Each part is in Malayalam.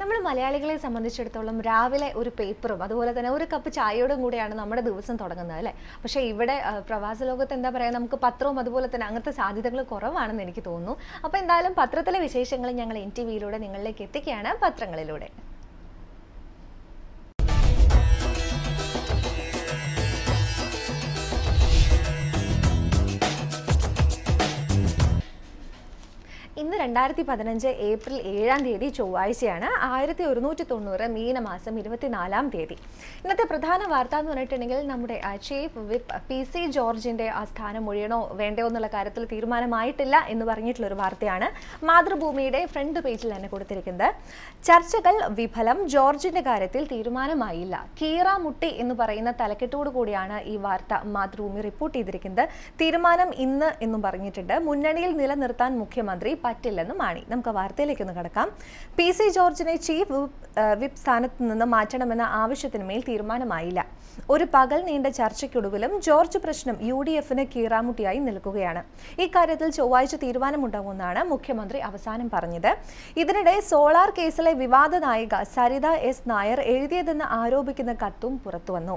നമ്മൾ മലയാളികളെ സംബന്ധിച്ചിടത്തോളം രാവിലെ ഒരു പേപ്പറും അതുപോലെ തന്നെ ഒരു കപ്പ് ചായയോടും കൂടെയാണ് നമ്മുടെ ദിവസം തുടങ്ങുന്നത് അല്ലേ. പക്ഷേ ഇവിടെ പ്രവാസ ലോകത്ത് എന്താ പറയുക, നമുക്ക് പത്രവും അതുപോലെ തന്നെ അങ്ങനത്തെ സാധ്യതകൾ കുറവാണെന്ന് എനിക്ക് തോന്നുന്നു. അപ്പോൾ എന്തായാലും പത്രത്തിലെ വിശേഷങ്ങൾ ഞങ്ങൾ NTVയിലൂടെ നിങ്ങളിലേക്ക് എത്തിക്കുകയാണ്, പത്രങ്ങളിലൂടെ. ഇന്ന് 2015 ഏപ്രിൽ 7-ാം തീയതി ചൊവ്വാഴ്ചയാണ്. 1190 മീനമാസം 24-ാം തീയതി. ഇന്നത്തെ പ്രധാന വാർത്ത എന്ന് പറഞ്ഞിട്ടുണ്ടെങ്കിൽ നമ്മുടെ ചീഫ് വിപ്പ് PC ജോർജിന്റെ ആ സ്ഥാനം ഒഴിയണോ വേണ്ടയോ എന്നുള്ള കാര്യത്തിൽ തീരുമാനമായിട്ടില്ല എന്ന് പറഞ്ഞിട്ടുള്ളൊരു വാർത്തയാണ് മാതൃഭൂമിയുടെ ഫ്രണ്ട് പേജിൽ തന്നെ കൊടുത്തിരിക്കുന്നത്. ചർച്ചകൾ വിഫലം, ജോർജിന്റെ കാര്യത്തിൽ തീരുമാനമായില്ല, കീറാമുട്ടി എന്ന് പറയുന്ന തലക്കെട്ടോടു കൂടിയാണ് ഈ വാർത്ത മാതൃഭൂമി റിപ്പോർട്ട് ചെയ്തിരിക്കുന്നത്. തീരുമാനം ഇന്ന് എന്നും പറഞ്ഞിട്ടുണ്ട്. മുന്നണിയിൽ നിലനിർത്താൻ മുഖ്യമന്ത്രി പറ്റില്ലെന്ന് മാണി. നമുക്ക് വാർത്തയിലേക്കൊന്ന് കടക്കാം. PC ജോർജിനെ ചീഫ് വിപ്പ് സ്ഥാനത്ത് നിന്ന് മാറ്റണമെന്ന ആവശ്യത്തിനുമേൽ തീരുമാനമായില്ല. ഒരു പകൽ നീണ്ട ചർച്ചയ്ക്കൊടുവിലും ജോർജ് പ്രശ്നം UDFന് കീറാമുട്ടിയായി നിൽക്കുകയാണ്. ഇക്കാര്യത്തിൽ ചൊവ്വാഴ്ച തീരുമാനമുണ്ടാകുമെന്നാണ് മുഖ്യമന്ത്രി അവസാനം പറഞ്ഞത്. ഇതിനിടെ സോളാർ കേസിലെ വിവാദ നായിക സരിത S നായർ എഴുതിയതെന്ന് ആരോപിക്കുന്ന കത്തും പുറത്തുവന്നു.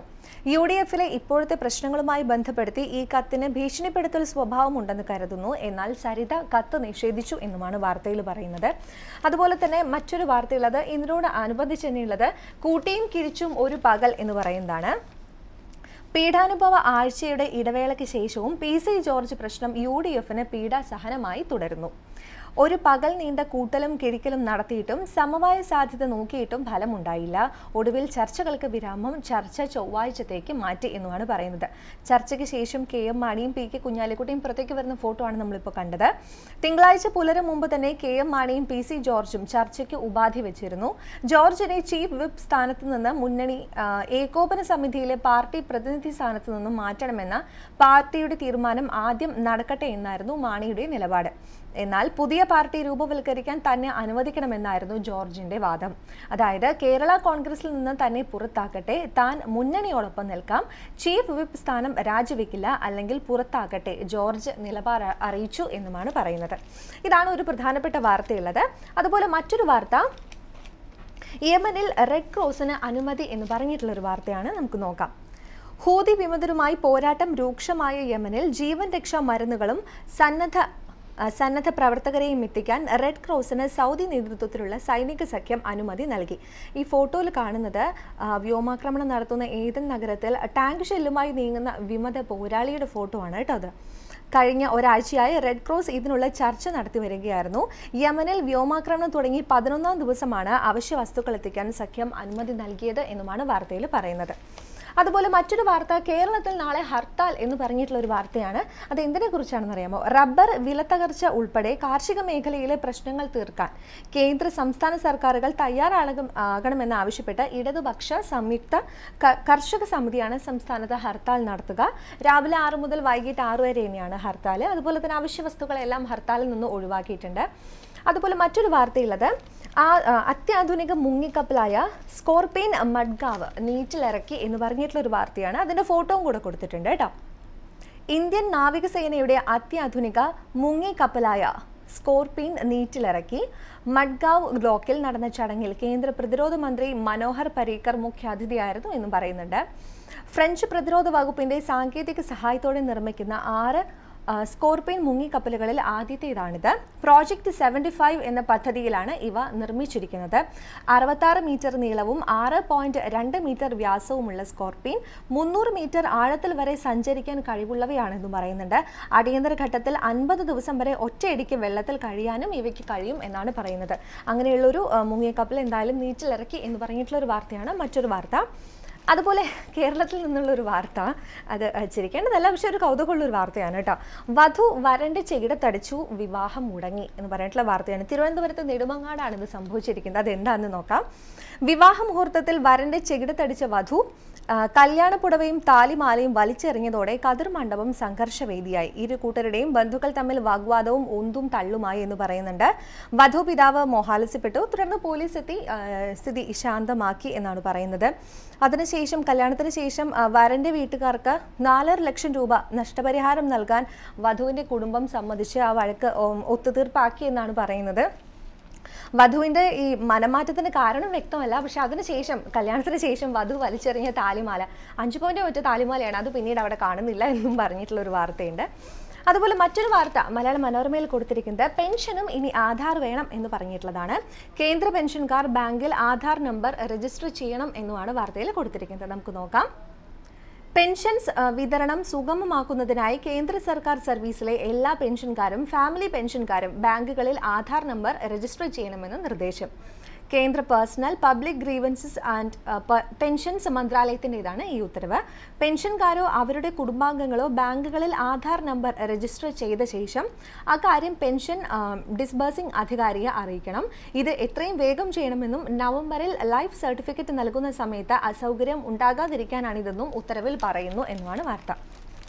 UDFിലെ ഇപ്പോഴത്തെ പ്രശ്നങ്ങളുമായി ബന്ധപ്പെടുത്തി ഈ കത്തിന് ഭീഷണിപ്പെടുത്തൽ സ്വഭാവമുണ്ടെന്ന് കരുതുന്നു. എന്നാൽ സരിത കത്ത് നിഷേധിച്ചു എന്നുമാണ് വാർത്തയിൽ പറയുന്നത്. അതുപോലെ തന്നെ മറ്റൊരു വാർത്തയുള്ളത് ഇതിനോട് അനുബന്ധിച്ച് തന്നെയുള്ളത് കൂട്ടിയും കിഴിച്ചും ഒരു പകൽ എന്ന് പറയുന്നതാണ്. പീഡാനുഭവ ആഴ്ചയുടെ ഇടവേളയ്ക്ക് ശേഷവും PC ജോർജ് പ്രശ്നം UDFന് പീഡാസഹനമായി തുടരുന്നു. ഒരു പകൽ നീണ്ട കൂട്ടലും കിഴിക്കലും നടത്തിയിട്ടും സമവായ സാധ്യത നോക്കിയിട്ടും ഫലമുണ്ടായില്ല. ഒടുവിൽ ചർച്ചകൾക്ക് വിരാമം, ചർച്ച ചൊവ്വാഴ്ചത്തേക്ക് മാറ്റി എന്നുമാണ് പറയുന്നത്. ചർച്ചയ്ക്ക് ശേഷം KM മാണിയും PK കുഞ്ഞാലിക്കുട്ടിയും പുറത്തേക്ക് വരുന്ന ഫോട്ടോ ആണ് നമ്മളിപ്പോൾ കണ്ടത്. തിങ്കളാഴ്ച പുലരും മുമ്പ് തന്നെ KM മാണിയും PC ജോർജും ചർച്ചയ്ക്ക് ഉപാധി വെച്ചിരുന്നു. ജോർജിനെ ചീഫ് വിപ്പ് സ്ഥാനത്ത് നിന്ന് മുന്നണി ഏകോപന സമിതിയിലെ പാർട്ടി പ്രതിനിധി സ്ഥാനത്ത് നിന്നും മാറ്റണമെന്ന പാർട്ടിയുടെ തീരുമാനം ആദ്യം നടക്കട്ടെ എന്നായിരുന്നു മാണിയുടെ നിലപാട്. എന്നാൽ പുതിയ പാർട്ടി രൂപവൽക്കരിക്കാൻ തന്നെ അനുവദിക്കണമെന്നായിരുന്നു ജോർജിന്റെ വാദം. അതായത് കേരള കോൺഗ്രസിൽ നിന്ന് തന്നെ പുറത്താക്കട്ടെ, താൻ മുന്നണിയോടൊപ്പം നിൽക്കാം, ചീഫ് വിപ്പ് സ്ഥാനം രാജിവെക്കില്ല, അല്ലെങ്കിൽ പുറത്താക്കട്ടെ, ജോർജ് നിലപാട് അറിയിച്ചു എന്നുമാണ് പറയുന്നത്. ഇതാണ് ഒരു പ്രധാനപ്പെട്ട വാർത്തയുള്ളത്. അതുപോലെ മറ്റൊരു വാർത്ത, യമനിൽ റെഡ് ക്രോസിന് അനുമതി എന്ന് പറഞ്ഞിട്ടുള്ളൊരു വാർത്തയാണ്. നമുക്ക് നോക്കാം. ഹൂതി വിമതരുമായി പോരാട്ടം രൂക്ഷമായ യമനിൽ ജീവൻ രക്ഷാ മരുന്നുകളും സന്നദ്ധ പ്രവർത്തകരെയും എത്തിക്കാൻ റെഡ് ക്രോസിന് സൗദി നേതൃത്വത്തിലുള്ള സൈനിക സഖ്യം അനുമതി നൽകി. ഈ ഫോട്ടോയിൽ കാണുന്നത് വ്യോമാക്രമണം നടത്തുന്ന ഏതൻ നഗരത്തിൽ ടാങ്ക് ഷെല്ലുമായി നീങ്ങുന്ന വിമത പോരാളിയുടെ ഫോട്ടോ ആണ് കേട്ടോ. അത് കഴിഞ്ഞ ഒരാഴ്ചയായി റെഡ് ക്രോസ് ഇതിനുള്ള ചർച്ച നടത്തി വരികയായിരുന്നു. യമനിൽ വ്യോമാക്രമണം തുടങ്ങി 11-ാം ദിവസമാണ് അവശ്യ വസ്തുക്കൾ എത്തിക്കാൻ സഖ്യം അനുമതി നൽകിയത് എന്നുമാണ് വാർത്തയിൽ പറയുന്നത്. അതുപോലെ മറ്റൊരു വാർത്ത, കേരളത്തിൽ നാളെ ഹർത്താൽ എന്ന് പറഞ്ഞിട്ടുള്ള ഒരു വാർത്തയാണ്. അത് എന്തിനെ കുറിച്ചാണെന്ന് അറിയാമോ? റബ്ബർ വിലത്തകർച്ച ഉൾപ്പെടെ കാർഷിക മേഖലയിലെ പ്രശ്നങ്ങൾ തീർക്കാൻ കേന്ദ്ര സംസ്ഥാന സർക്കാരുകൾ തയ്യാറാകണമെന്ന് ആവശ്യപ്പെട്ട് ഇടതുപക്ഷ സംയുക്ത കർഷക സമിതിയാണ് സംസ്ഥാനത്ത് ഹർത്താൽ നടത്തുക. രാവിലെ 6 മുതൽ വൈകിട്ട് 6 വരെ തന്നെയാണ് ഹർത്താൽ. അതുപോലെ തന്നെ അവശ്യ വസ്തുക്കളെല്ലാം ഹർത്താലിൽ നിന്ന് ഒഴിവാക്കിയിട്ടുണ്ട്. അതുപോലെ മറ്റൊരു വാർത്തയുള്ളത്, അത്യാധുനിക മുങ്ങിക്കപ്പലായ സ്കോർപിയൻ മഡ്ഗാവ് നീറ്റിലിറക്കി എന്ന് പറഞ്ഞിട്ടുള്ളൊരു വാർത്തയാണ്. അതിൻ്റെ ഫോട്ടോയും കൂടെ കൊടുത്തിട്ടുണ്ട് കേട്ടോ. ഇന്ത്യൻ നാവികസേനയുടെ അത്യാധുനിക മുങ്ങിക്കപ്പലായ സ്കോർപിയൻ നീറ്റിലിറക്കി. മഡ്ഗാവ് ബ്ലോക്കിൽ നടന്ന ചടങ്ങിൽ കേന്ദ്ര പ്രതിരോധ മന്ത്രി മനോഹർ പരീക്കർ മുഖ്യാതിഥിയായിരുന്നു എന്നും പറയുന്നുണ്ട്. ഫ്രഞ്ച് പ്രതിരോധ വകുപ്പിന്റെ സാങ്കേതിക സഹായത്തോടെ നിർമ്മിക്കുന്ന 6 സ്കോർപിയൻ മുങ്ങിക്കപ്പലുകളിൽ ആദ്യത്തേതാണിത്. പ്രോജക്റ്റ് 75 എന്ന പദ്ധതിയിലാണ് ഇവ നിർമ്മിച്ചിരിക്കുന്നത്. 66 മീറ്റർ നീളവും 6.2 മീറ്റർ വ്യാസവുമുള്ള സ്കോർപിയൻ 300 മീറ്റർ ആഴത്തിൽ വരെ സഞ്ചരിക്കാൻ കഴിവുള്ളവയാണെന്നും പറയുന്നുണ്ട്. അടിയന്തര ഘട്ടത്തിൽ 50 ദിവസം വരെ ഒറ്റയടിക്ക് വെള്ളത്തിൽ കഴിയാനും ഇവയ്ക്ക് കഴിയും എന്നാണ് പറയുന്നത്. അങ്ങനെയുള്ളൊരു മുങ്ങിക്കപ്പൽ എന്തായാലും നീറ്റിലിറക്കി എന്ന് പറഞ്ഞിട്ടുള്ളൊരു വാർത്തയാണ് മറ്റൊരു വാർത്ത. അതുപോലെ കേരളത്തിൽ നിന്നുള്ളൊരു വാർത്ത, അത് ചിരിക്കേണ്ടതല്ല, പക്ഷെ ഒരു കൗതുകമുള്ളൊരു വാർത്തയാണ് കേട്ടോ. വധു വരൻ്റെ ചെകിടത്തടിച്ചു, വിവാഹം മുടങ്ങി എന്ന് പറഞ്ഞിട്ടുള്ള വാർത്തയാണ്. തിരുവനന്തപുരത്ത് നെടുമങ്ങാടാണ് ഇത് സംഭവിച്ചിരിക്കുന്നത്. അതെന്താണെന്ന് നോക്കാം. വിവാഹ മുഹൂർത്തത്തിൽ വരൻ്റെ ചെകിടത്തടിച്ച വധു കല്യാണപ്പുടവയും താലിമാലയും വലിച്ചെറിഞ്ഞതോടെ കതിർ മണ്ഡപം സംഘർഷവേദിയായി. ഇരു കൂട്ടരുടെയും ബന്ധുക്കൾ തമ്മിൽ വാഗ്വാദവും ഉന്തും തള്ളുമായി എന്ന് പറയുന്നുണ്ട്. വധു പിതാവ് മോഹാലസ്യപ്പെട്ടു. തുടർന്ന് പോലീസ് എത്തി സ്ഥിതി ശാന്തമാക്കി എന്നാണ് പറയുന്നത്. അതിനുശേഷം കല്യാണത്തിന് ശേഷം വരന്റെ വീട്ടുകാർക്ക് 4.5 ലക്ഷം രൂപ നഷ്ടപരിഹാരം നൽകാൻ വധുവിന്റെ കുടുംബം സമ്മതിച്ച് ആ വഴക്ക് ഒത്തുതീർപ്പാക്കി എന്നാണ് പറയുന്നത്. വധുവിൻ്റെ ഈ മനമാറ്റത്തിന് കാരണം വ്യക്തമല്ല. പക്ഷെ അതിനുശേഷം കല്യാണത്തിന് ശേഷം വധു വലിച്ചെറിഞ്ഞ താലിമാല 5 പവൻ്റെ ഒറ്റ താലിമാലയാണ്, അത് പിന്നീട് അവിടെ കാണുന്നില്ല എന്നും പറഞ്ഞിട്ടുള്ളൊരു വാർത്തയുണ്ട്. അതുപോലെ മറ്റൊരു വാർത്ത മലയാള മനോരമയിൽ കൊടുത്തിരിക്കുന്നത് പെൻഷനും ഇനി ആധാർ വേണം എന്ന് പറഞ്ഞിട്ടുള്ളതാണ്. കേന്ദ്ര പെൻഷൻകാർ ബാങ്കിൽ ആധാർ നമ്പർ രജിസ്റ്റർ ചെയ്യണം എന്നുമാണ് വാർത്തയിൽ കൊടുത്തിരിക്കുന്നത്. നമുക്ക് നോക്കാം. പെൻഷൻസ് വിതരണം സുഗമമാക്കുന്നതിനായി കേന്ദ്ര സർക്കാർ സർവീസിലെ എല്ലാ പെൻഷൻകാരും ഫാമിലി പെൻഷൻകാരും ബാങ്കുകളിൽ ആധാർ നമ്പർ രജിസ്റ്റർ ചെയ്യണമെന്ന് നിർദ്ദേശം. കേന്ദ്ര personnel public grievances and pensions മന്ത്രാലയത്തിൻ്റെതാണ് ഈ ഉത്തരവ്. പെൻഷൻകാരോ അവരുടെ കുടുംബാംഗങ്ങളോ ബാങ്കുകളിൽ ആധാർ നമ്പർ രജിസ്റ്റർ ചെയ്ത ശേഷം അക്കാര്യം പെൻഷൻ ഡിസ്ബേഴ്സിംഗ് അധികാരിയെ അറിയിക്കണം. ഇത് എത്രയും വേഗം ചെയ്യണമെന്നും നവംബറിൽ ലൈഫ് സർട്ടിഫിക്കറ്റ് നൽകുന്ന സമയത്ത് അസൗകര്യം ഉണ്ടാകാതിരിക്കാനാണിതെന്നും ഉത്തരവിൽ പറയുന്നു എന്നുമാണ് വാർത്ത.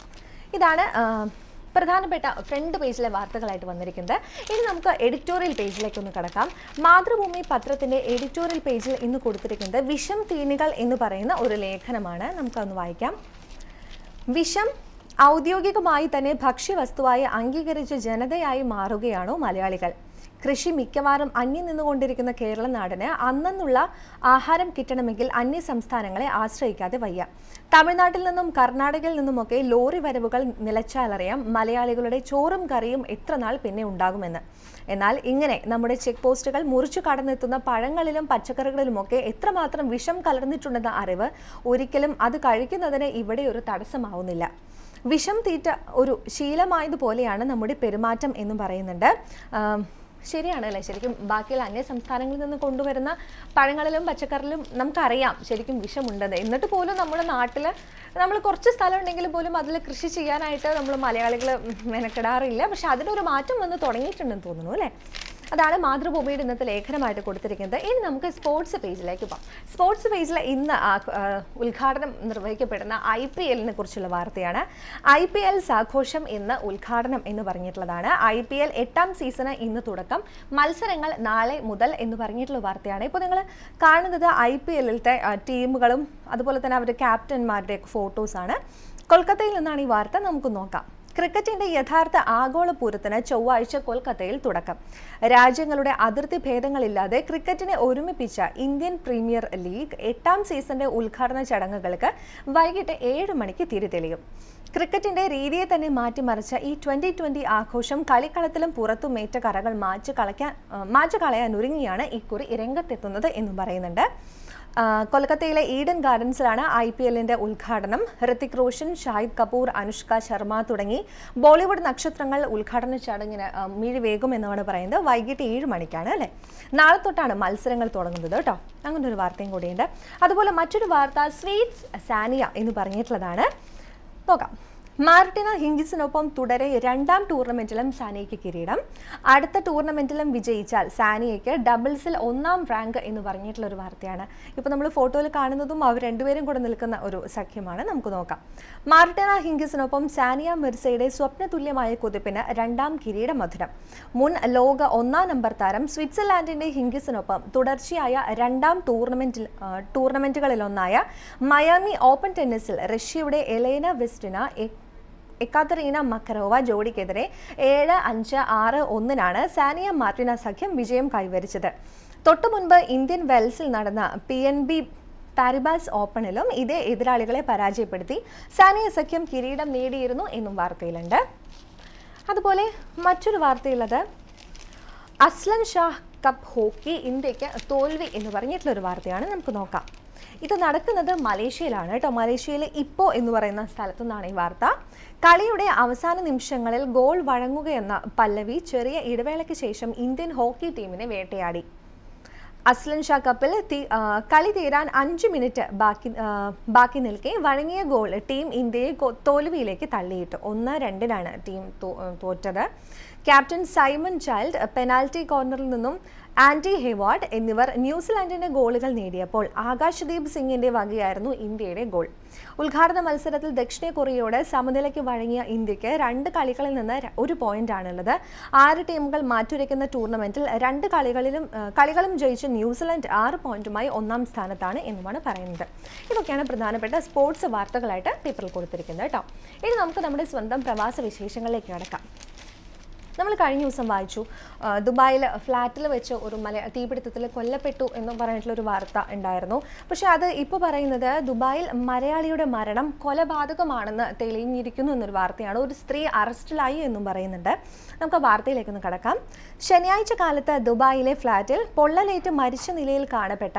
ഇതാണ് പ്രധാനപ്പെട്ട ഫ്രണ്ട് പേജിലെ വാർത്തകളായിട്ട് വന്നിരിക്കുന്നത്. ഇനി നമുക്ക് എഡിറ്റോറിയൽ പേജിലേക്കൊന്ന് കടക്കാം. മാതൃഭൂമി പത്രത്തിൻ്റെ എഡിറ്റോറിയൽ പേജിൽ ഇന്ന് കൊടുത്തിരിക്കുന്നത് വിഷം തീനികൾ എന്ന് പറയുന്ന ഒരു ലേഖനമാണ്. നമുക്കൊന്ന് വായിക്കാം. വിഷം ഔദ്യോഗികമായി തന്നെ ഭക്ഷ്യവസ്തുവായി അംഗീകരിച്ച ജനതയായി മാറുകയാണോ മലയാളികൾ? കൃഷി മിക്കവാറും അന്യം നിന്നുകൊണ്ടിരിക്കുന്ന കേരള നാടിന് അന്നുള്ള ആഹാരം കിട്ടണമെങ്കിൽ അന്യ സംസ്ഥാനങ്ങളെ ആശ്രയിക്കാതെ വയ്യ. തമിഴ്നാട്ടിൽ നിന്നും കർണാടകയിൽ നിന്നുമൊക്കെ ലോറി വരവുകൾ നിലച്ചാലറിയാം മലയാളികളുടെ ചോറും കറിയും എത്ര നാൾ പിന്നെ ഉണ്ടാകുമെന്ന്. എന്നാൽ ഇങ്ങനെ നമ്മുടെ ചെക്ക് പോസ്റ്റുകൾ മുറിച്ചു കടന്നെത്തുന്ന പഴങ്ങളിലും പച്ചക്കറികളിലുമൊക്കെ എത്രമാത്രം വിഷം കലർന്നിട്ടുണ്ടെന്ന അറിവ് ഒരിക്കലും അത് കഴിക്കുന്നതിന് ഇവിടെ ഒരു തടസ്സമാവുന്നില്ല. വിഷം തീറ്റ ഒരു ശീലമായതുപോലെയാണ് നമ്മുടെ പെരുമാറ്റം എന്നും പറയുന്നുണ്ട്. ശരിയാണ് അല്ലേ? ശരിക്കും ബാക്കിയുള്ള അന്യ സംസ്ഥാനങ്ങളിൽ നിന്ന് കൊണ്ടുവരുന്ന പഴങ്ങളിലും പച്ചക്കറിയിലും നമുക്കറിയാം ശരിക്കും വിഷമുണ്ടെന്ന്. എന്നിട്ട് പോലും നമ്മുടെ നാട്ടിൽ നമ്മൾ കുറച്ച് സ്ഥലം ഉണ്ടെങ്കിൽ പോലും അതിൽ കൃഷി ചെയ്യാനായിട്ട് നമ്മൾ മലയാളികൾ മെനക്കെടാറില്ല. പക്ഷെ അതിനൊരു മാറ്റം വന്ന് തുടങ്ങിയിട്ടുണ്ടെന്ന് തോന്നുന്നു അല്ലേ? അതാണ് മാതൃഭൂമിയുടെ ഇന്നത്തെ ലേഖനമായിട്ട് കൊടുത്തിരിക്കുന്നത്. ഇനി നമുക്ക് സ്പോർട്സ് പേജിലേക്ക് പോകാം. സ്പോർട്സ് പേജിൽ ഇന്ന് ഉദ്ഘാടനം നിർവഹിക്കപ്പെടുന്ന IPL കുറിച്ചുള്ള വാർത്തയാണ്. IPL ആഘോഷം ഇന്ന് ഉദ്ഘാടനം എന്ന് പറഞ്ഞിട്ടുള്ളതാണ്. IPL 8ാം സീസണ് ഇന്ന് തുടക്കം, മത്സരങ്ങൾ നാളെ മുതൽ എന്ന് പറഞ്ഞിട്ടുള്ള വാർത്തയാണ്. ഇപ്പോൾ നിങ്ങൾ കാണുന്നത് IPLത്തെ ടീമുകളും അതുപോലെ തന്നെ അവരുടെ ക്യാപ്റ്റന്മാരുടെ ഫോട്ടോസാണ്. കൊൽക്കത്തയിൽ നിന്നാണ് ഈ വാർത്ത. നമുക്ക് നോക്കാം. ക്രിക്കറ്റിന്റെ യഥാർത്ഥ ആഗോള പൂരത്തിന് ചൊവ്വാഴ്ച കൊൽക്കത്തയിൽ തുടക്കം. രാജ്യങ്ങളുടെ അതിർത്തി ഭേദങ്ങളില്ലാതെ ക്രിക്കറ്റിനെ ഒരുമിപ്പിച്ച ഇന്ത്യൻ പ്രീമിയർ ലീഗ് 8ാം സീസണിന്റെ ഉദ്ഘാടന ചടങ്ങുകൾക്ക് വൈകിട്ട് 7 മണിക്ക് തിരിതെളിയും. ക്രിക്കറ്റിന്റെ രീതിയെ തന്നെ മാറ്റിമറിച്ച ഈ 2020 ആഘോഷം കളിക്കളത്തിലും പുറത്തും ഏറ്റ കറകൾ മാച്ചു കളയാൻ ഒരുങ്ങിയാണ് ഇക്കുറി രംഗത്തെത്തുന്നത് എന്നും പറയുന്നുണ്ട്. കൊൽക്കത്തയിലെ ഈഡൻ ഗാർഡൻസിലാണ് IPLന്റെ ഉദ്ഘാടനം. ഋതിക് റോഷൻ, ഷാഹിദ് കപൂർ, അനുഷ്ക ശർമ്മ തുടങ്ങി ബോളിവുഡ് നക്ഷത്രങ്ങൾ ഉദ്ഘാടന ചടങ്ങിന് മിഴിവേകും എന്നാണ് പറയുന്നത്. വൈകിട്ട് 7 മണിക്കാണ് അല്ലേ? നാളെ തൊട്ടാണ് മത്സരങ്ങൾ തുടങ്ങുന്നത് കേട്ടോ. അങ്ങനെ ഒരു വാർത്തയും കൂടിയുണ്ട്. അതുപോലെ മറ്റൊരു വാർത്ത സ്വീറ്റ്സ് സാനിയ എന്ന് പറഞ്ഞിട്ടുള്ളതാണ്. നോക്കാം. മാർട്ടിന ഹിംഗിസിനൊപ്പം തുടരെ 2ാം ടൂർണമെന്റിലും സാനിയയ്ക്ക് കിരീടം. അടുത്ത ടൂർണമെന്റിലും വിജയിച്ചാൽ സാനിയയ്ക്ക് ഡബിൾസിൽ 1ാം റാങ്ക് എന്ന് പറഞ്ഞിട്ടുള്ള ഒരു വാർത്തയാണ്. ഇപ്പോൾ നമ്മൾ ഫോട്ടോയിൽ കാണുന്നതും അവർ രണ്ടുപേരും കൂടെ നിൽക്കുന്ന ഒരു സഖ്യമാണ്. നമുക്ക് നോക്കാം. മാർട്ടിന ഹിംഗിസിനൊപ്പം സാനിയ മിർസയുടെ സ്വപ്നതുല്യമായ കുതിപ്പിന് 2ാം കിരീട മധുരം. മുൻ ലോക 1ാം നമ്പർ താരം സ്വിറ്റ്സർലാൻഡിന്റെ ഹിംഗിസിനൊപ്പം തുടർച്ചയായ 2ാം ടൂർണമെന്റുകളിലൊന്നായ മയാമി ഓപ്പൺ ടെന്നീസിൽ റഷ്യയുടെ എലേന വെസ്റ്റിന എക്കാത്തറീന മക്കരോവ ജോഡിക്കെതിരെ 7-5-6-1 സാനിയ മാർട്ടിന സഖ്യം വിജയം കൈവരിച്ചത്. തൊട്ടു മുൻപ് ഇന്ത്യൻ വെൽസിൽ നടന്ന PNB പാരിബാസ് ഓപ്പണിലും ഇതേ എതിരാളികളെ പരാജയപ്പെടുത്തി സാനിയ സഖ്യം കിരീടം നേടിയിരുന്നു എന്നും വാർത്തയിലുണ്ട്. അതുപോലെ മറ്റൊരു വാർത്തയുള്ളത് അസ്ലൻ ഷാഹ് കപ്പ് ഹോക്കി ഇന്ത്യക്ക് തോൽവി എന്ന് പറഞ്ഞിട്ടുള്ളൊരു വാർത്തയാണ്. നമുക്ക് നോക്കാം. ഇത് നടക്കുന്നത് മലേഷ്യയിലാണ് കേട്ടോ. മലേഷ്യയിലെ ഇപ്പോ എന്ന് പറയുന്ന സ്ഥലത്തു നിന്നാണ് ഈ വാർത്ത. കളിയുടെ അവസാന നിമിഷങ്ങളിൽ ഗോൾ വഴങ്ങുകയെന്ന പല്ലവി ചെറിയ ഇടവേളയ്ക്ക് ശേഷം ഇന്ത്യൻ ഹോക്കി ടീമിനെ വേട്ടയാടി. അസ്ലൻ ഷാ കപ്പിൽ കളി തീരാൻ 5 മിനിറ്റ് ബാക്കി നിൽക്കെ വഴങ്ങിയ ഗോൾ ടീം ഇന്ത്യയെ തോൽവിയിലേക്ക് തള്ളിയിട്ടു. 1-2 ടീം തോറ്റത്. ക്യാപ്റ്റൻ സൈമൺ ചൈൽഡ് പെനാൽറ്റി കോർണറിൽ നിന്നും ആൻഡി ഹെവാർഡ് എന്നിവർ ന്യൂസിലാൻഡിന്റെ ഗോളുകൾ നേടിയപ്പോൾ ആകാശ്ദീപ് സിംഗിന്റെ വകയായിരുന്നു ഇന്ത്യയുടെ ഗോൾ. ഉദ്ഘാടന മത്സരത്തിൽ ദക്ഷിണ കൊറിയയോട് സമനിലയ്ക്ക് വഴങ്ങിയ ഇന്ത്യക്ക് 2 കളികളിൽ നിന്ന് 1 പോയിന്റാണുള്ളത്. 6 ടീമുകൾ മാറ്റുരയ്ക്കുന്ന ടൂർണമെന്റിൽ 2 കളികളും ജയിച്ച് ന്യൂസിലാൻഡ് 6 പോയിന്റുമായി 1ാം സ്ഥാനത്താണ് എന്നുമാണ് പറയുന്നത്. ഇതൊക്കെയാണ് പ്രധാനപ്പെട്ട സ്പോർട്സ് വാർത്തകളായിട്ട് പേപ്പറിൽ കൊടുത്തിരിക്കുന്നത് കേട്ടോ. ഇനി നമുക്ക് നമ്മുടെ സ്വന്തം പ്രവാസ വിശേഷങ്ങളിലേക്ക് കടക്കാം. നമ്മൾ കഴിഞ്ഞ ദിവസം വായിച്ചു ദുബായിൽ ഫ്ലാറ്റിൽ വെച്ച് ഒരു തീപിടുത്തത്തിൽ കൊല്ലപ്പെട്ടു എന്ന് പറഞ്ഞിട്ടുള്ളൊരു വാർത്ത ഉണ്ടായിരുന്നു. പക്ഷേ അത് ഇപ്പോൾ പറയുന്നത് ദുബായിൽ മലയാളിയുടെ മരണം കൊലപാതകമാണെന്ന് തെളിഞ്ഞിരിക്കുന്നു എന്നൊരു വാർത്തയാണ്. ഒരു സ്ത്രീ അറസ്റ്റിലായി എന്നും പറയുന്നുണ്ട്. നമുക്ക് ആ വാർത്തയിലേക്കൊന്ന് കടക്കാം. ശനിയാഴ്ച കാലത്ത് ദുബായിലെ ഫ്ലാറ്റിൽ പൊള്ളലേറ്റ് മരിച്ച നിലയിൽ കാണപ്പെട്ട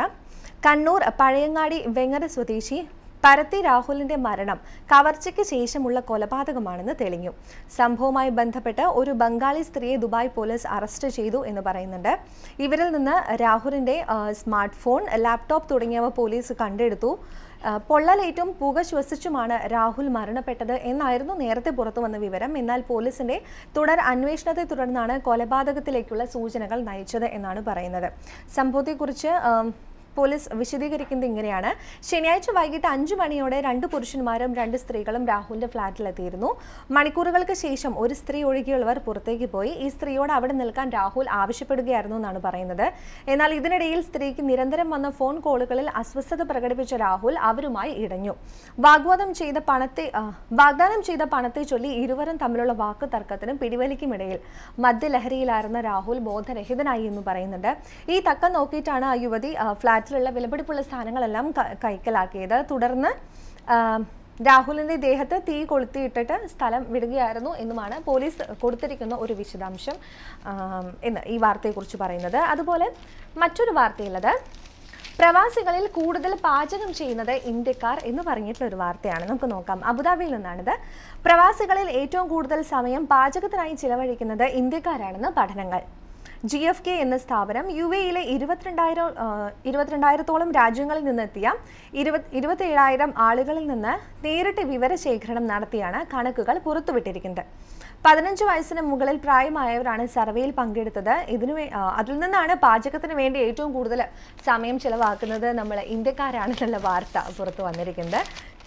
കണ്ണൂർ പഴയങ്ങാടി വെങ്ങര സ്വദേശി പരത്തി രാഹുലിന്റെ മരണം കവർച്ചയ്ക്ക് ശേഷമുള്ള കൊലപാതകമാണെന്ന് തെളിഞ്ഞു. സംഭവവുമായി ബന്ധപ്പെട്ട് ഒരു ബംഗാളി സ്ത്രീയെ ദുബായ് പോലീസ് അറസ്റ്റ് ചെയ്തു എന്ന് പറയുന്നുണ്ട്. ഇവരിൽ നിന്ന് രാഹുലിന്റെ സ്മാർട്ട് ഫോൺ, ലാപ്ടോപ്പ് തുടങ്ങിയവ പോലീസ് കണ്ടെടുത്തു. പൊള്ളലേറ്റും പുക ശ്വസിച്ചുമാണ് രാഹുൽ മരണപ്പെട്ടത് എന്നായിരുന്നു നേരത്തെ പുറത്തു വന്ന വിവരം. എന്നാൽ പോലീസിന്റെ തുടർ അന്വേഷണത്തെ തുടർന്നാണ് കൊലപാതകത്തിലേക്കുള്ള സൂചനകൾ നയിച്ചത് എന്നാണ് പറയുന്നത്. സംഭവത്തെക്കുറിച്ച് പോലീസ് വിശദീകരിക്കുന്നത് ഇങ്ങനെയാണ്. ശനിയാഴ്ച വൈകിട്ട് 5 മണിയോടെ 2 പുരുഷന്മാരും 2 സ്ത്രീകളും രാഹുലിന്റെ ഫ്ളാറ്റിലെത്തിയിരുന്നു. മണിക്കൂറുകൾക്ക് ശേഷം ഒരു സ്ത്രീ ഒഴികെയുള്ളവർ പുറത്തേക്ക് പോയി. ഈ സ്ത്രീയോട് അവിടെ നിൽക്കാൻ രാഹുൽ ആവശ്യപ്പെടുകയായിരുന്നു എന്നാണ് പറയുന്നത്. എന്നാൽ ഇതിനിടയിൽ സ്ത്രീക്ക് നിരന്തരം വന്ന ഫോൺ കോളുകളിൽ അസ്വസ്ഥത പ്രകടിപ്പിച്ച രാഹുൽ അവരുമായി ഇടഞ്ഞു. വാഗ്ദാനം ചെയ്ത പണത്തെ ചൊല്ലി ഇരുവരും തമ്മിലുള്ള വാക്ക് തർക്കത്തിനും പിടിവലിക്കുമിടയിൽ മദ്യലഹരിയിലായിരുന്ന രാഹുൽ ബോധരഹിതനായി എന്ന് പറയുന്നുണ്ട്. ഈ തക്കം നോക്കിയിട്ടാണ് ആ യുവതി ഫ്ളാറ്റിലുള്ള വിലപിടിപ്പുള്ള സാധനങ്ങളെല്ലാം കൈക്കലാക്കിയത്. തുടർന്ന് രാഹുലിന്റെ ദേഹത്ത് തീ കൊളുത്തിയിട്ടിട്ട് സ്ഥലം വിടുകയായിരുന്നു എന്നുമാണ് പോലീസ് കൊടുത്തിരിക്കുന്ന ഒരു വിശദാംശം എന്ന് ഈ വാർത്തയെക്കുറിച്ച് പറയുന്നത്. അതുപോലെ മറ്റൊരു വാർത്തയുള്ളത് പ്രവാസികളിൽ കൂടുതൽ പാചകം ചെയ്യുന്നത് ഇന്ത്യക്കാർ എന്ന് പറഞ്ഞിട്ടുള്ള ഒരു വാർത്തയാണ്. നമുക്ക് നോക്കാം. അബുദാബിയിൽ നിന്നാണിത്. പ്രവാസികളിൽ ഏറ്റവും കൂടുതൽ സമയം പാചകത്തിനായി ചിലവഴിക്കുന്നത് ഇന്ത്യക്കാരാണെന്ന് പഠനങ്ങൾ. GFK എന്ന സ്ഥാപനം UAEയിലെ 22,000-ഓളം രാജ്യങ്ങളിൽ നിന്നെത്തിയ 27,000 ആളുകളിൽ നിന്ന് നേരിട്ട് വിവരശേഖരണം നടത്തിയാണ് കണക്കുകൾ പുറത്തുവിട്ടിരിക്കുന്നത്. 15 വയസ്സിന് മുകളിൽ പ്രായമായവരാണ് സർവേയിൽ പങ്കെടുത്തത്. അതിൽ നിന്നാണ് പാചകത്തിന് വേണ്ടി ഏറ്റവും കൂടുതൽ സമയം ചിലവാക്കുന്നത് നമ്മൾ ഇന്ത്യക്കാരാണെന്നുള്ള വാർത്ത പുറത്തു വന്നിരിക്കുന്നത്.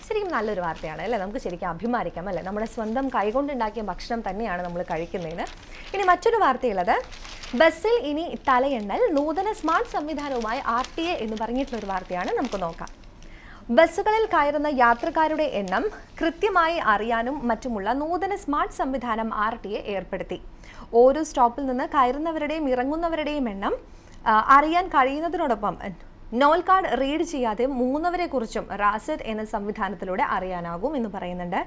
ശരിക്കും നല്ലൊരു വാർത്തയാണ് അല്ലേ? നമുക്ക് ശരിക്കും അഭിമാനിക്കാം അല്ലേ? നമ്മുടെ സ്വന്തം കൈകൊണ്ടുണ്ടാക്കിയ ഭക്ഷണം തന്നെയാണ് നമ്മൾ കഴിക്കുന്നതിന്. ഇനി മറ്റൊരു വാർത്തയുള്ളത്, ബസ്സിൽ ഇനി തലയെണ്ണൽ, നൂതന സ്മാർട്ട് സംവിധാനവുമായി RTA എന്ന് പറഞ്ഞിട്ടുള്ളൊരു വാർത്തയാണ്. നമുക്ക് നോക്കാം. ബസ്സുകളിൽ കയറുന്ന യാത്രക്കാരുടെ എണ്ണം കൃത്യമായി അറിയാനും മറ്റുമുള്ള നൂതന സ്മാർട്ട് സംവിധാനം RTA ഏർപ്പെടുത്തി. ഓരോ സ്റ്റോപ്പിൽ നിന്ന് കയറുന്നവരുടെയും ഇറങ്ങുന്നവരുടെയും എണ്ണം അറിയാൻ കഴിയുന്നതിനോടൊപ്പം നോൾ കാർഡ് റീഡ് ചെയ്യാതെ മൂന്നവരെ കുറിച്ചും റാസിദ് എന്ന സംവിധാനത്തിലൂടെ അറിയാനാകും എന്ന് പറയുന്നുണ്ട്.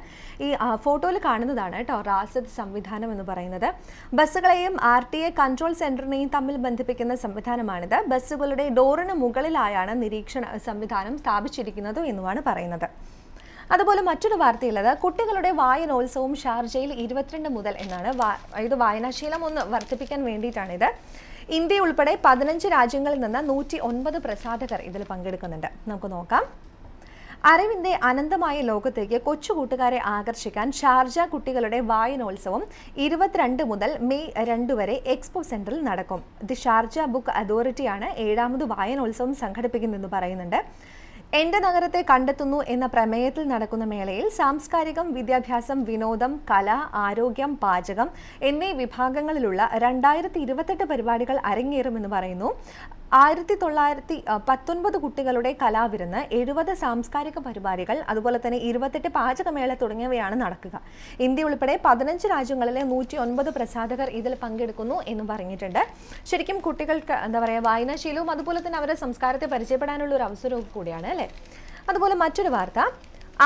ഈ ഫോട്ടോയിൽ കാണുന്നതാണ് കേട്ടോ റാസിദ് സംവിധാനം എന്ന് പറയുന്നത്. ബസ്സുകളെയും RTA കൺട്രോൾ സെന്ററിനെയും തമ്മിൽ ബന്ധിപ്പിക്കുന്ന സംവിധാനമാണിത്. ബസ്സുകളുടെ ഡോറിന് മുകളിലായാണ് നിരീക്ഷണ സംവിധാനം സ്ഥാപിച്ചിരിക്കുന്നത് എന്നുമാണ് പറയുന്നത്. അതുപോലെ മറ്റൊരു വാർത്തയുള്ളത്, കുട്ടികളുടെ വായനോത്സവം ഷാർജയിൽ 22 മുതൽ എന്നാണ്. ഇത് വായനാശീലം ഒന്ന് വർദ്ധിപ്പിക്കാൻ വേണ്ടിയിട്ടാണിത്. ഇന്ത്യ ഉൾപ്പെടെ 15 രാജ്യങ്ങളിൽ നിന്ന് 109 പ്രസാധകർ ഇതിൽ പങ്കെടുക്കുന്നുണ്ട്. നമുക്ക് നോക്കാം. അറിവിന്റെ അനന്തമായ ലോകത്തേക്ക് കൊച്ചു കൂട്ടുകാരെ ആകർഷിക്കാൻ ഷാർജ കുട്ടികളുടെ വായനോത്സവം 22 മുതൽ മെയ് 2 വരെ എക്സ്പോ സെന്ററിൽ നടക്കും. ദി ഷാർജ ബുക്ക് അതോറിറ്റിയാണ് 7ാമത് വായനോത്സവം സംഘടിപ്പിക്കുന്നതെന്ന് പറയുന്നുണ്ട്. എന്റെ നഗരത്തെ കണ്ടെത്തുന്നു എന്ന പ്രമേയത്തിൽ നടക്കുന്ന മേളയിൽ സാംസ്കാരികം, വിദ്യാഭ്യാസം, വിനോദം, കല, ആരോഗ്യം, പാചകം എന്നീ വിഭാഗങ്ങളിലുള്ള 2028 പരിപാടികൾ അരങ്ങേറുമെന്ന് പറയുന്നു. 1919 കുട്ടികളുടെ കലാവിരുന്ന്, 70 സാംസ്കാരിക പരിപാടികൾ, അതുപോലെ തന്നെ 28 പാചകമേള തുടങ്ങിയവയാണ് നടക്കുക. ഇന്ത്യ ഉൾപ്പെടെ 15 രാജ്യങ്ങളിലെ 109 പ്രസാധകർ ഇതിൽ പങ്കെടുക്കുന്നു എന്ന് പറഞ്ഞിട്ടുണ്ട്. ശരിക്കും കുട്ടികൾക്ക് എന്താ പറയുക, വായനാശീലവും അതുപോലെ തന്നെ അവരുടെ സംസ്കാരത്തെ പരിചയപ്പെടാനുള്ള ഒരു അവസരവും കൂടിയാണ് അല്ലേ? അതുപോലെ മറ്റൊരു വാർത്ത,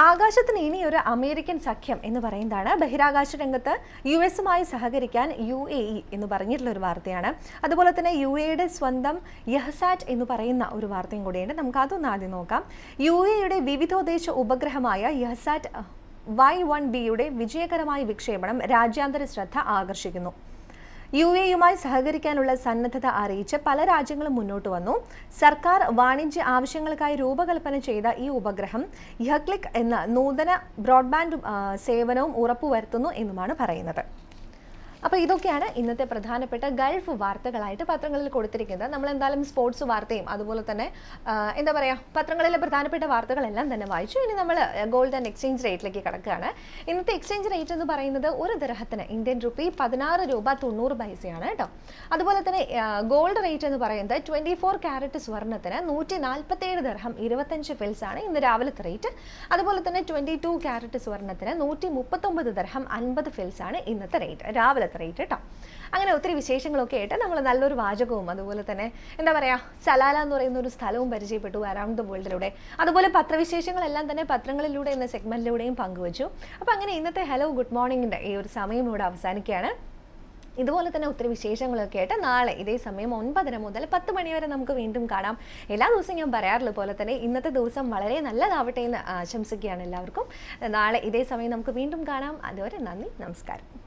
ആകാശത്തിന് ഇനി ഒരു അമേരിക്കൻ സഖ്യം എന്ന് പറയുന്നതാണ്. ബഹിരാകാശ രംഗത്ത് US-മായി സഹകരിക്കാൻ UAE എന്ന് പറഞ്ഞിട്ടുള്ള ഒരു വാർത്തയാണ്. അതുപോലെ തന്നെ UAEയുടെ സ്വന്തം യഹ്സാറ്റ് എന്ന് പറയുന്ന ഒരു വാർത്തയും കൂടിയുണ്ട്. നമുക്ക് അതൊന്ന് ആദ്യം നോക്കാം. UAEയുടെ വിവിധോദ്ദേശ ഉപഗ്രഹമായ യഹ്സാറ്റ് Y1Bയുടെ വിജയകരമായ വിക്ഷേപണം രാജ്യാന്തര ശ്രദ്ധ ആകർഷിക്കുന്നു. UAE-യുമായി സഹകരിക്കാനുള്ള സന്നദ്ധത അറിയിച്ച് പല രാജ്യങ്ങളും മുന്നോട്ട് വന്നു. സർക്കാർ വാണിജ്യ ആവശ്യങ്ങൾക്കായി രൂപകൽപ്പന ചെയ്ത ഈ ഉപഗ്രഹം യഹ്ക്ലിക് എന്ന നൂതന ബ്രോഡ്ബാൻഡ് സേവനവും ഉറപ്പുവരുത്തുന്നു എന്നുമാണ് പറയുന്നത്. അപ്പോൾ ഇതൊക്കെയാണ് ഇന്നത്തെ പ്രധാനപ്പെട്ട ഗൾഫ് വാർത്തകളായിട്ട് പത്രങ്ങളിൽ കൊടുത്തിരിക്കുന്നത്. നമ്മൾ എന്തായാലും സ്പോർട്സ് വാർത്തയും അതുപോലെ തന്നെ എന്താ പറയുക, പത്രങ്ങളിലെ പ്രധാനപ്പെട്ട വാർത്തകളെല്ലാം തന്നെ വായിച്ചു. ഇനി നമ്മൾ ഗോൾഡ് ആൻഡ് എക്സ്ചേഞ്ച് റേറ്റിലേക്ക് കിടക്കുകയാണ്. ഇന്നത്തെ എക്സ്ചേഞ്ച് റേറ്റ് എന്ന് പറയുന്നത് ഒരു ദിർഹത്തിന് ഇന്ത്യൻ റുപ്പി 16 രൂപ 90 പൈസയാണ് കേട്ടോ. അതുപോലെ തന്നെ ഗോൾഡ് റേറ്റ് എന്ന് പറയുന്നത് 24 ക്യാരറ്റ് സ്വർണ്ണത്തിന് 147 ദിർഹം 25 ഫിൽസ് ആണ് ഇന്ന് രാവിലത്തെ റേറ്റ്. അതുപോലെ തന്നെ 22 ക്യാരറ്റ് സ്വർണ്ണത്തിന് 139 ദിർഹം 50 ഫിൽസ് ആണ് ഇന്നത്തെ റേറ്റ് രാവിലത്തെ അറ്റ് റേറ്റ് കേട്ടോ. അങ്ങനെ ഒത്തിരി വിശേഷങ്ങളൊക്കെ ആയിട്ട് നമ്മൾ നല്ലൊരു വാചകവും അതുപോലെ തന്നെ എന്താ പറയുക സലാല എന്ന് പറയുന്ന ഒരു സ്ഥലവും പരിചയപ്പെട്ടു അറൗണ്ട് ദ വേൾഡിലൂടെ. അതുപോലെ പത്രവിശേഷങ്ങളെല്ലാം തന്നെ പത്രങ്ങളിലൂടെ എന്ന സെഗ്മെൻറ്റിലൂടെയും പങ്കുവച്ചു. അപ്പോൾ അങ്ങനെ ഇന്നത്തെ ഹലോ ഗുഡ് മോർണിംഗിൻ്റെ ഈ ഒരു സമയം ഇവിടെ അവസാനിക്കുകയാണ്. ഇതുപോലെ തന്നെ ഒത്തിരി വിശേഷങ്ങളൊക്കെ ആയിട്ട് നാളെ ഇതേ സമയം 9:30 മുതൽ 10 മണി വരെ നമുക്ക് വീണ്ടും കാണാം. എല്ലാ ദിവസവും ഞാൻ പറയാറുള്ള പോലെ തന്നെ ഇന്നത്തെ ദിവസം വളരെ നല്ലതാവട്ടെ എന്ന് ആശംസിക്കുകയാണ് എല്ലാവർക്കും. നാളെ ഇതേ സമയം നമുക്ക് വീണ്ടും കാണാം. അതുവരെ നന്ദി, നമസ്കാരം.